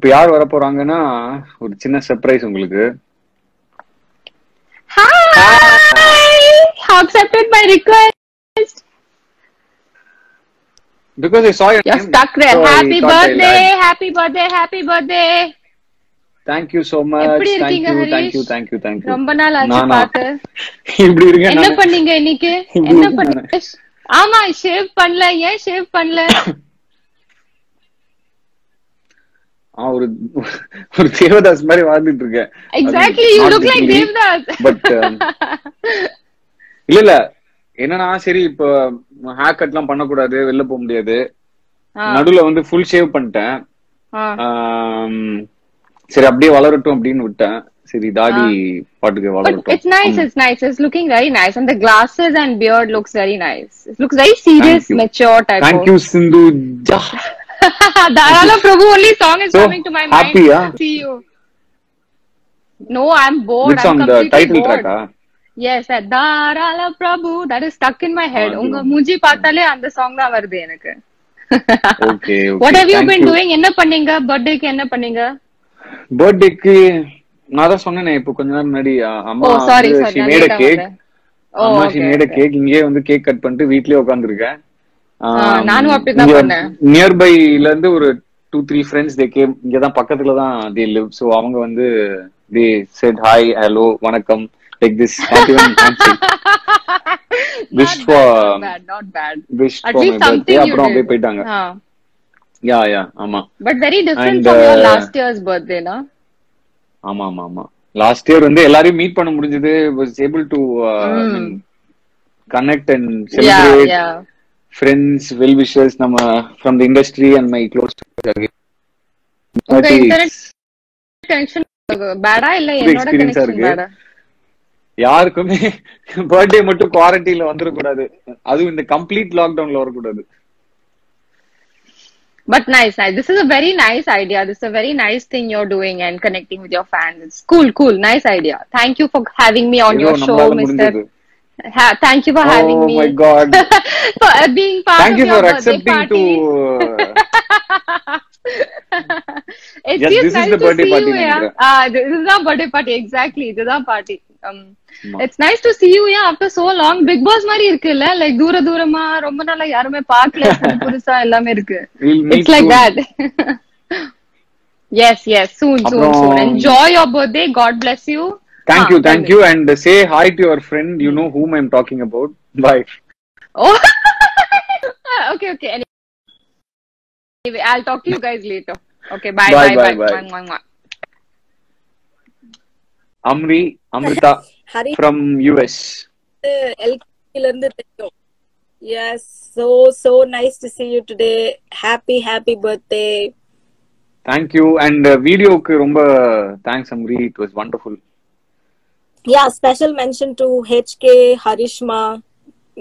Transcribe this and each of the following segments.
இப்ப யார் வர போறாங்கன்னா ஒரு சின்ன சர்ப்ரைஸ் உங்களுக்கு. Hi, accepted my request. Because I saw your You're name. stuck there. So Happy birthday, happy birthday, happy birthday. Thank you so much. எப்படி Thank இருக்கீங்க you, Harish? thank you, thank you, thank you. ரொம்ப நாள் ஆச்சு பாத்து. இப்படி இருக்கேன். என்ன பண்ணீங்க இன்னைக்கு? என்ன பண்ணீங்க? ஆமா, ஷேவ் பண்ணல. ஏன் ஷேவ் பண்ணல? ஒரு தேவதாஸ் மாதிரி வாழ்ந்துட்டு இருக்கேன். Exactly, you look like Devdas. But இல்ல என்னன்னா சரி இப்ப ஹேர் கட் எல்லாம் பண்ணக்கூடாது, வெளில போக முடியாது. நடுவுல வந்து ஃபுல் ஷேவ் பண்ணிட்டேன். சரி அப்படியே வளரட்டும் அப்படின்னு விட்டேன். சரி தாடி பாட்டுக்கு வளரட்டும். It's nice, it's nice. It's looking very nice and the glasses and beard looks very nice. It looks very serious, mature type. Thank you Sindhu. Dharala Prabhu only song is coming to my mind. Happy, yeah? See you. No, I'm bored. Which song? I'm completely the title bored. track? Yes, that Dharala Prabhu, that is stuck in my head. Unga muji paatale and the song da varudhu enakku. Okay. What have you been doing? Enna panninga? Birthday ku enna panninga? Birthday ku நான் தான் சொன்னேனே இப்போ கொஞ்ச நேரம் முன்னாடி அம்மா she made a cake. அம்மா she made a cake. இங்கே வந்து கேக் கட் பண்ணிட்டு வீட்லயே உட்கார்ந்திருக்கேன். நானும் அப்படிதான் பண்ணேன். நியர்பைல இருந்து ஒரு 2-3 friends they came. இங்க தான் பக்கத்துல தான் they live. So அவங்க வந்து they said hi, hello, வணக்கம், like this. Not even fancy. Wish for not bad. Wish for my birthday. அப்புறம் அப்படியே போயிட்டாங்க. Yeah, ஆமா. But very different from your last year's birthday, na? ஆமா. லாஸ்ட் இயர் வந்து எல்லாரையும் மீட் பண்ண முடிஞ்சது. Was able to connect and celebrate. Yeah. Friends, well wishers நம்ம from the industry and my close friends. உங்க இன்டர்நெட் கனெக்ஷன் பேடா இல்ல என்னோட connection பேடா? யாருக்குமே பர்த்டே மட்டும் குவாரண்டைன்ல வந்துட கூடாது. அதுவும் இந்த கம்ப்ளீட் லாக்டவுன்ல வர கூடாது. But nice. This is a very nice idea. This is a very nice thing you're doing and connecting with your fans. It's cool. Nice idea. Thank you for having me on your show, Mr. Thank you for having me. Oh my God. For being part Thank of you your for birthday accepting party. It's yes, just this nice is the to birthday see party. you, yeah. This is not birthday party. Exactly. This is our party. It's nice to see you, yeah, after so long. Big Boss மாதிரி இருக்குல்ல, like தூரமா ரொம்ப நாளா யாருமே பார்க்கல, புதுசா எல்லாமே இருக்கு. It's like that. Yes, soon. Enjoy your birthday. God bless you. Thank you, and say hi to your friend. You know whom I'm talking about. Bye. Oh, okay. Anyway, I'll talk to you guys later. Okay, bye. Amrita from US. Yes, so nice to see you today. Happy birthday. Thank you, and video ku romba thanks Amri. It was wonderful. Yeah, special mention to HK, Harishma.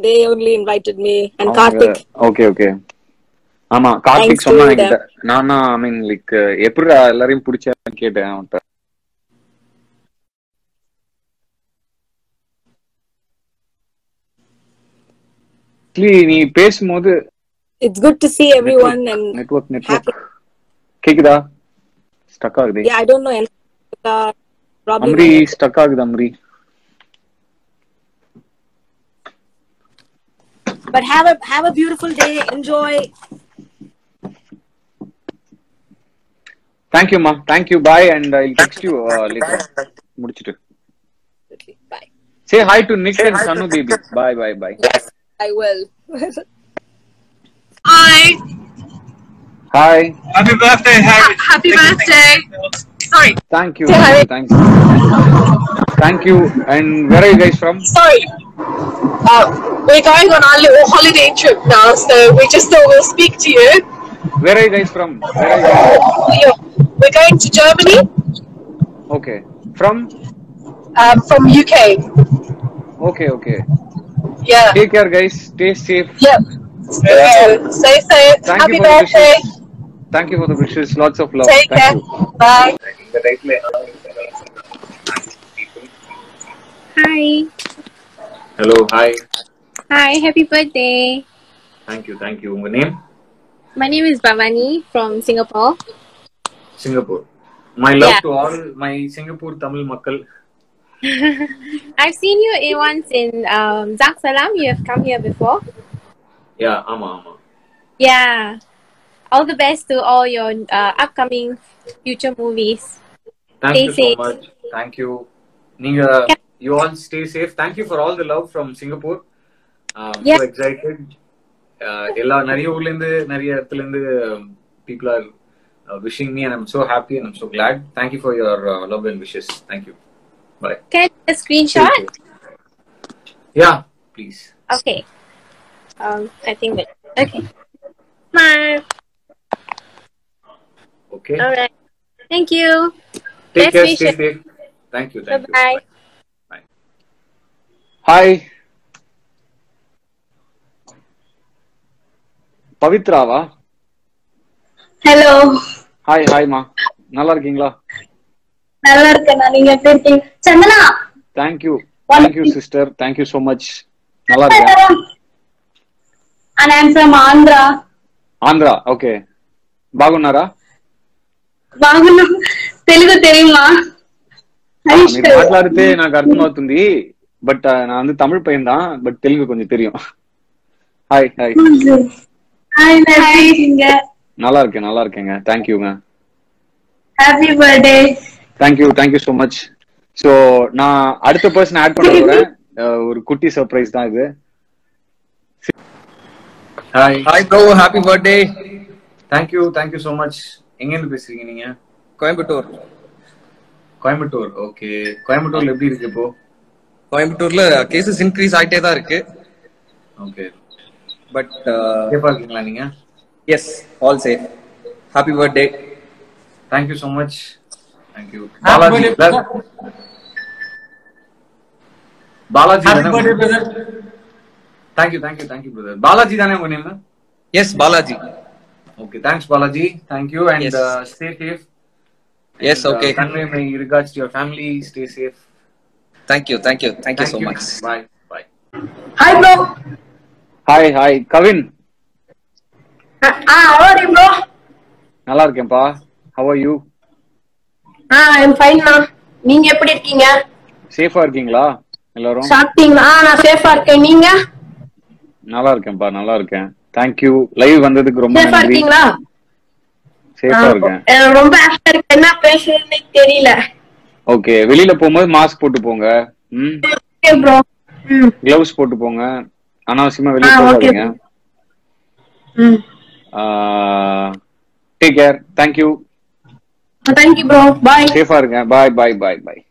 They only invited me, and Karthik. Okay. ஆமா, கார்த்திக் சொன்னாங்க. நானா I mean like எப்படி எல்லாரையும் பிடிச்சேன்னு கேட்டேன் அவன்கிட்ட. நீ பேசும்போது it's good to see everyone and network கேக்குதா? ஸ்டக் ஆகுது. Yeah, I don't know. Probably Amri stuck ஆகுது Amri. But have a beautiful day. Enjoy. Thank you, ma. Thank you. Bye, and I'll text you later. முடிச்சிட்டு. Bye. Say hi to Nick and Sanu baby. Bye. Yes, I will. Hi. Happy birthday, Harry. Happy birthday. Sorry. Thank you. Thank you. And where are you guys from? Sorry. We're going on our little holiday trip now, so we just thought we'll speak to you. Where are you guys from? We're going to Germany. Okay. From UK. Okay. Yeah. Take care, guys. Stay safe. Yep. Stay safe. Happy birthday. Thank you for the wishes. Lots of love. Take care. Bye. Hi. Hello. Hi. Happy birthday. Thank you. Your name? My name is Bhavani from Singapore. Singapore. My love Yeah. to all my Singapore Tamil makkal. I've seen you once in Zak Salam. You have come here before. Yeah, ama. Yeah. All the best to all your upcoming future movies. Thank Stay you so safe. much. Thank you. You all stay safe. Thank you for all the love from Singapore. I'm Yeah. so excited. எல்லா நிறைய ஊர்ல இருந்து நிறைய இடத்துல இருந்து people are wishing me and I'm so happy and I'm so glad. Thank you for your love and wishes. Thank you. Bye. Can I take a screenshot? Yeah, please. Okay. I think that. Okay. Smart. Okay. All right. Thank you. Take Best care. Stay wishes. safe. Thank you. Thank you. Bye-bye. Bye. Hi. பவித்ராவா? Hello. Hi மா. நல்லா இருக்கீங்களா? நல்லா இருக்கேன். நீங்க எப்படி இருக்கீங்க? Santhana. Thank you sister. Thank you so much. நல்லா இருக்கேன். And I'm from Andhra. Andhra, okay. బాగున్నారా? బాగున్నా. తెలుగు தெரியுமா? మీరు మాట్లాడితే నాకు అర్థమవుతుంది. బట్ நான் வந்து தமிழ் பையன் தான். பட் தெலுங்கு கொஞ்சம் தெரியும். ஹாய். நல்லா இருக்கேங்க. தேங்க்யூங்க. Happy birthday. Thank you so much. So நான் அடுத்த பர்சன் ஆட் பண்ண போறேன். ஒரு குட்டி சர்ப்ரைஸ் தான் இது. Hi bro, happy birthday. Thank you so much. எங்க இருந்து பேசுறீங்க நீங்க? கோயம்புத்தூர். ஓகே. கோயம்புத்தூர்ல எப்படி இருக்கு இப்போ? கோயம்புத்தூர்ல கேசஸ் இன்க்ரீஸ் ஆயிட்டே தான் இருக்கு. ஓகே. பட் சேஃபா இருக்கீங்களா நீங்க? Yes, all safe. Happy birthday. Thank you so much. Thank you. Balaji thank you brother. Balaji தானே உங்க name? Yes, Balaji. Okay, thanks Balaji. Thank you and stay safe. Yes, okay. Convey my regards to your family. Stay safe. Thank you so much. Bye. Hi bro. Hi. Kavin. How are you bro? நல்லா இருக்கேன்ப்பா. How are you? I'm fine ma. நீங்க எப்படி இருக்கீங்க? சேஃபா இருக்கீங்களா எல்லாரும்? சாப்பிட்டீங்களா? நான் சேஃபா இருக்கேன். நீங்க? நல்லா இருக்கேன். Thank you. லைவ் வந்ததுக்கு ரொம்ப நன்றி. சேஃபா இருக்கீங்களா? சேஃபா இருக்கேன். ரொம்ப ஹாப்பியா இருக்கு. என்ன பேசுறதுன்னு தெரியல. ஓகே, வெளியில போகும்போது மாஸ்க் போட்டு போங்க. Okay bro. கிளவுஸ் போட்டு போங்க. அனாவசியமா வெளிய போகாதீங்க. Take care. Thank you bro. Bye. சேஃபா இருங்க. Bye.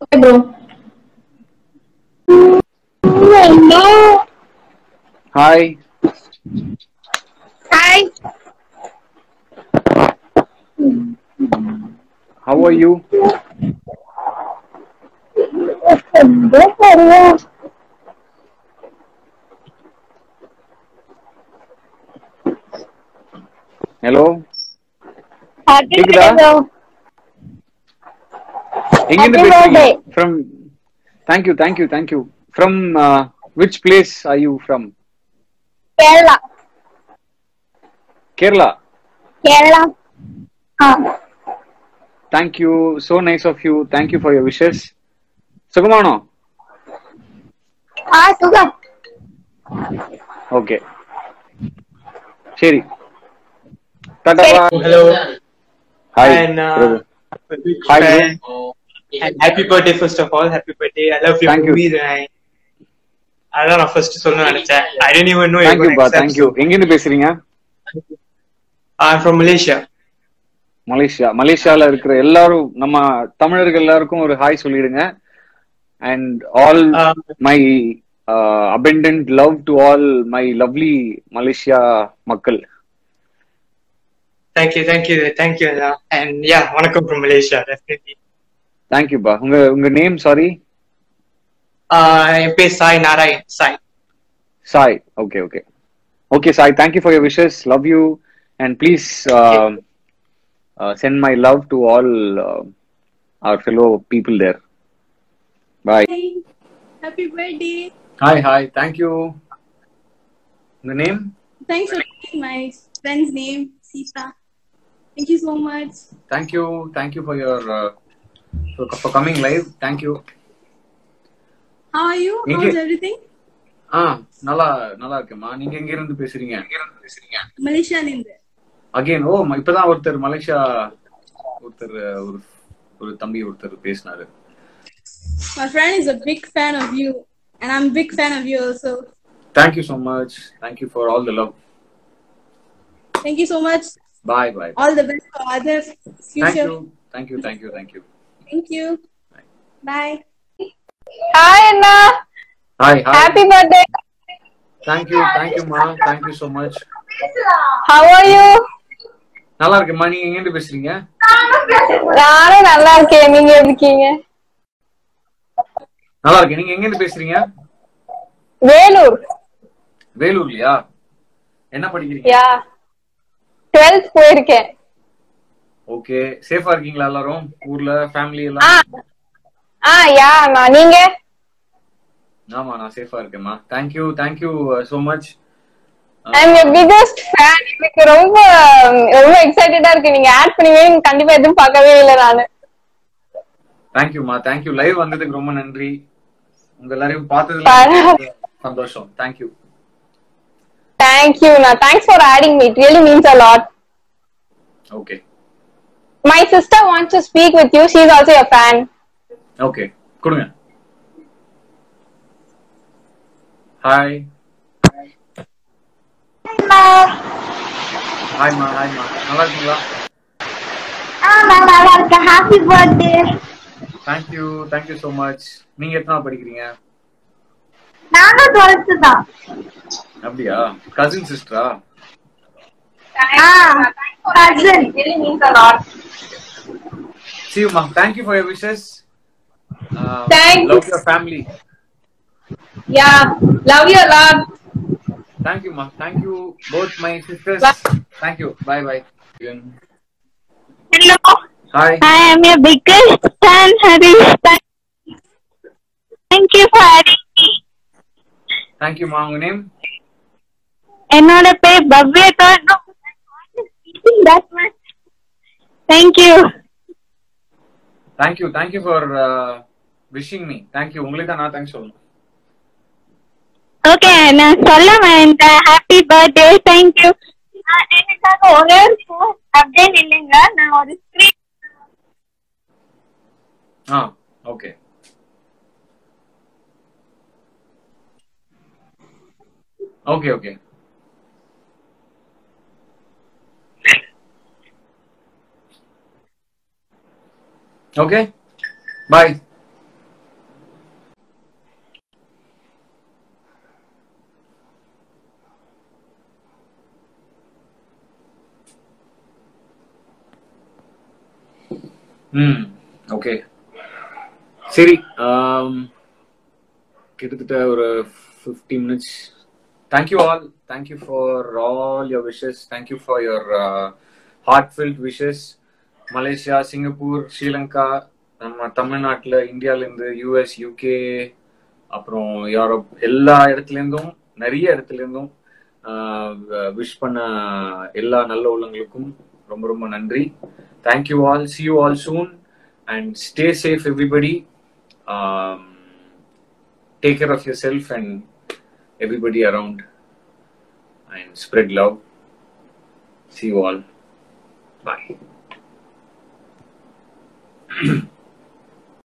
Okay bro. Hi. How are you? Hello. கேக்குதா? எங்க இருந்து பேசுறீங்க? From Thank you. From which place are you from? Kerala. Thank you. So nice of you. Thank you for your wishes. Sugamano? Sugam. Okay. Seri. Tata. Hello. Hi. And Hi. and happy birthday first of all. Happy birthday. I love your Thank you. movies and I don't know first சொல்லணும் நினைச்சேன். I didn't even know Thank you ba. Thank you. எங்க இருந்து பேசுறீங்க? I'm from Malaysia. மலேசியால இருக்கிற எல்லாரும் நம்ம தமிழர்கள் எல்லாருக்கும் ஒரு ஹாய் சொல்லிடுங்க. And all my abundant love to all my lovely Malaysia மக்கள். Thank you. And yeah, வணக்கம் from Malaysia definitely. Thank you ba. உங்க நேம் சாரி? என் பேர் Sai Narayan. Sai. Okay Sai, thank you for your wishes. Love you and please send my love to all our fellow people there. Bye. Happy birthday. Hi. Thank you. The name? Thanks for taking my friend's name, Sita. Thank you so much. Thank you for your for coming live. Thank you. How are you? How's everything? நல்லா இருக்கேம்மா. நீங்க எங்க இருந்து பேசுறீங்க? மலேசியால இருந்து. Again இப்பதான் ஒருத்தர் மலேசியா ஒரு தம்பி ஒருத்தர் பேசினாரு. My friend is a big fan of you and I'm a big fan of you also. Thank you so much. Thank you for all the love. Thank you so much. Bye. All the best for other future. Thank you. Thank you. Bye. Hi Anna. Hi. Happy birthday. Thank you ma. Thank you so much. How are you? நல்லா இருக்கேம்மா. நீங்க எங்க இருந்து பேசுறீங்க? நானும் நல்லா இருக்கேன். நீங்க எப்படி இருக்கீங்க? நல்லா இருக்கேன். நீங்க எங்க இருந்து பேசுறீங்க? வேலூர்லயா? என்ன படிக்கிறீங்க? 12th போயிருக்கேன். ஓகே. சேஃபா இருக்கீங்களா எல்லாரும்? ஊர்ல ஃபேமிலி எல்லாம்? நீங்க? ஆமா, நான் சேஃபா இருக்கேன்மா. Thank you so much. I'm your biggest fan. எனக்கு ரொம்ப எக்ஸைட்டடா இருக்கு. நீங்க ஆட் பண்ணுவீங்க கண்டிப்பா எதுவும் பார்க்கவே இல்ல நானு. Thank you. லைவ் வந்ததுக்கு ரொம்ப நன்றி. உங்க எல்லாரையும் பார்த்ததுல சந்தோஷம். Thank you. Thanks for adding me. It really means a lot. Okay. My sister wants to speak with you. She is also a fan. Okay. கொடுங்க. Hi. Hi ma. நல்லா இருக்கீங்களா? நல்லா இருக்கேன். Happy birthday. Thank you so much. நீங்க எத்தனை படிக்கிறீங்க? நானும் 12th தான். அப்படியா? Cousin சிஸ்டரா? Cousin. Really means a lot. See you ma. Thank you for your wishes. Love your family. Love you a lot. Thank you ma. Thank you both my sisters. Thank you. Bye. Hello. Hi. I am your biggest fan, Harish. Thank you for adding me. Thank you ma. உங்க name? என்னோட பேர் Bhavya. That much. Thank you for wishing me. Thank you. உங்களுக்கு தான் நான் thanks சொல்லணும். Okay, நான் சொல்ல வேண்டாம். Happy birthday. Thank you. எனக்காக ஒரே அப்டேட் இல்லைங்க. நான் ஒரு screen okay. Okay. Bye. Okay. சரி, கிட்டத்தட்ட ஒரு 15 minutes. Thank you all. Thank you for all your wishes. Thank you for your heartfelt wishes. Malaysia, Singapore, Sri Lanka, நம்ம தமிழ்நாட்டில், இந்தியாவிலேருந்து, US, UK, அப்புறம் யூரோப், எல்லா இடத்துலேருந்தும், நிறைய இடத்துலேருந்தும் விஷ் பண்ண எல்லா நல்ல உள்ளங்களுக்கும் ரொம்ப ரொம்ப நன்றி. Thank you all. See you all soon and stay safe everybody. Take care of yourself and everybody around and spread love. See you all. Bye.